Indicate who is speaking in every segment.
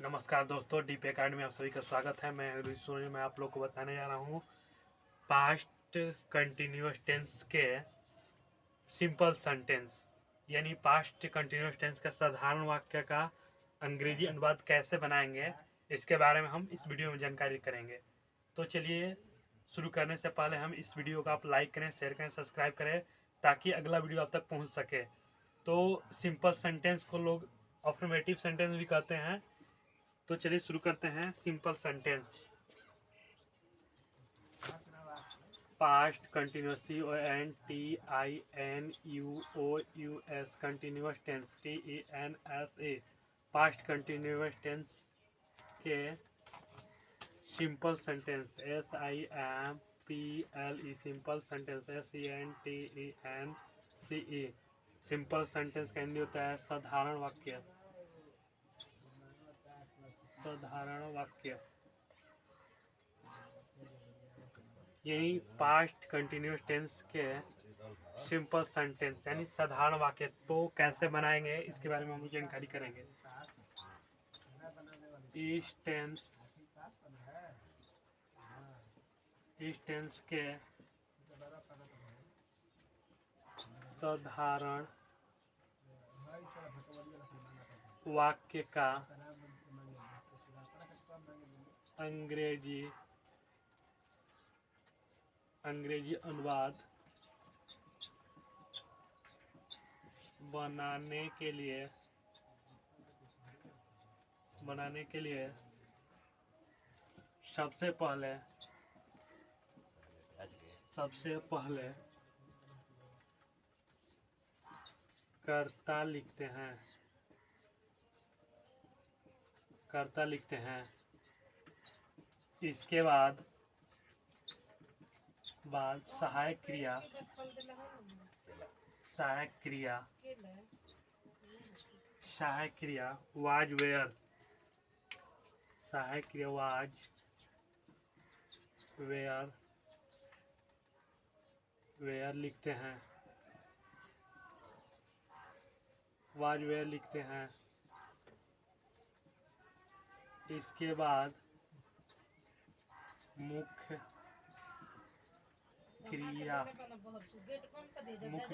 Speaker 1: नमस्कार दोस्तों, deep academy में आप सभी का स्वागत है। मैं ऋषि सोनी। मैं आप लोग को बताने जा रहा हूँ पास्ट कंटिन्यूअस टेंस के सिंपल सेंटेंस, यानी पास्ट कंटिन्यूअस टेंस का साधारण वाक्य का अंग्रेजी अनुवाद कैसे बनाएंगे, इसके बारे में हम इस वीडियो में जानकारी करेंगे। तो चलिए शुरू करने से पहले हम इस वीडियो को आप लाइक करें, शेयर करें, सब्सक्राइब करें ताकि अगला वीडियो आप तक पहुँच सके। तो सिंपल सेंटेंस को लोग अफर्मेटिव सेंटेंस भी कहते हैं। तो चलिए शुरू करते हैं। Simple sentence past continuous CONTINUOUS continuous tense TENSA past continuous tense के simple sentence SIMPLE simple sentence SENTENCE simple sentence का हिंदी होता है साधारण वाक्य। साधारण वाक्य यही पास्ट कंटिन्यूस टेंस के सिंपल सेंटेंस यानी साधारण वाक्य तो कैसे बनाएंगे इसके बारे में हम जानकारी करेंगे। इस टेंस के साधारण वाक्य का अंग्रेजी अनुवाद बनाने के लिए सबसे पहले कर्ता लिखते हैं। इसके बाद सहायक क्रिया वाज वेयर लिखते हैं। इसके बाद मुख्य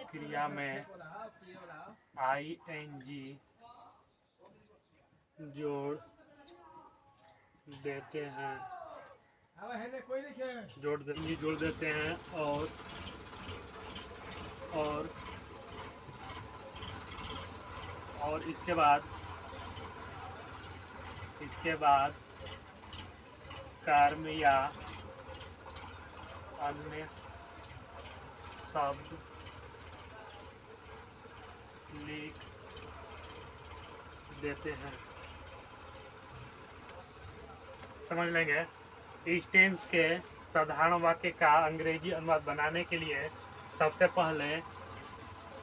Speaker 1: क्रिया में ING जोड़ देते हैं और इसके बाद कर्म या अन्य शब्द लिख देते हैं। समझ लेंगे। इस टेंस के साधारण वाक्य का अंग्रेजी अनुवाद बनाने के लिए सबसे पहले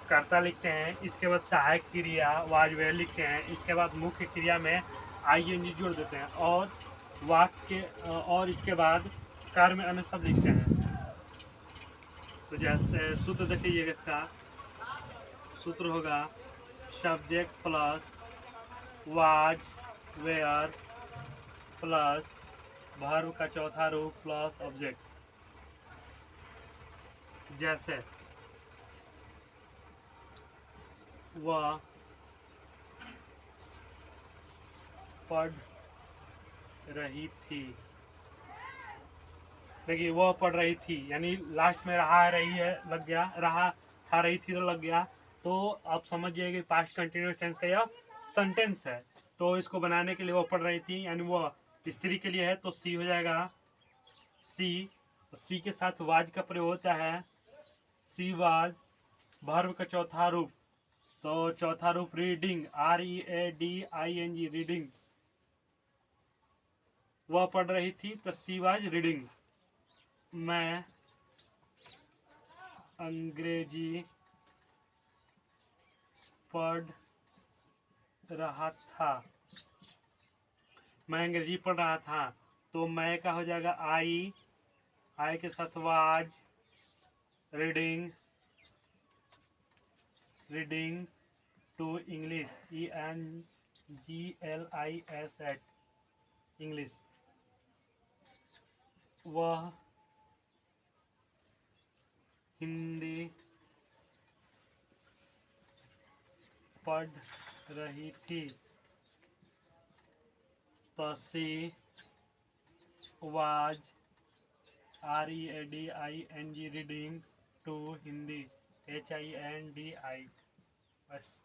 Speaker 1: कर्ता लिखते हैं, इसके बाद सहायक क्रिया वाज वेयर लिखते हैं, इसके बाद मुख्य क्रिया में ING जोड़ देते हैं और इसके बाद कार्य में अन्य शब्द लिखते हैं। तो जैसे सूत्र देख लीजिएगा, इसका सूत्र होगा subject plus was were plus verb का चौथा रूप प्लस ऑब्जेक्ट। जैसे वह पढ़ रही थी। देखिए वह पढ़ रही थी यानी लास्ट में रहा रही है लग गया, रहा था रही थी तो लग गया। तो आप समझ जाइए कि पास्ट कंटिन्यूअस टेंस का यह सेंटेंस है। तो इसको बनाने के लिए वो पढ़ रही थी यानी वो स्त्री के लिए है, तो सी हो जाएगा। सी के साथ वाज का प्रयोग होता है, सी वाज। वर्ब का चौथा रूप, तो चौथा रूप रीडिंग READING रीडिंग। वह पढ़ रही थी तो सी वाज रीडिंग। मैं अंग्रेजी पढ़ रहा था। तो मैं का हो जाएगा आई के साथ was reading to English GLIS English. वह हिंदी पढ़ रही थी। She was reading reading to Hindi HINDI। बस।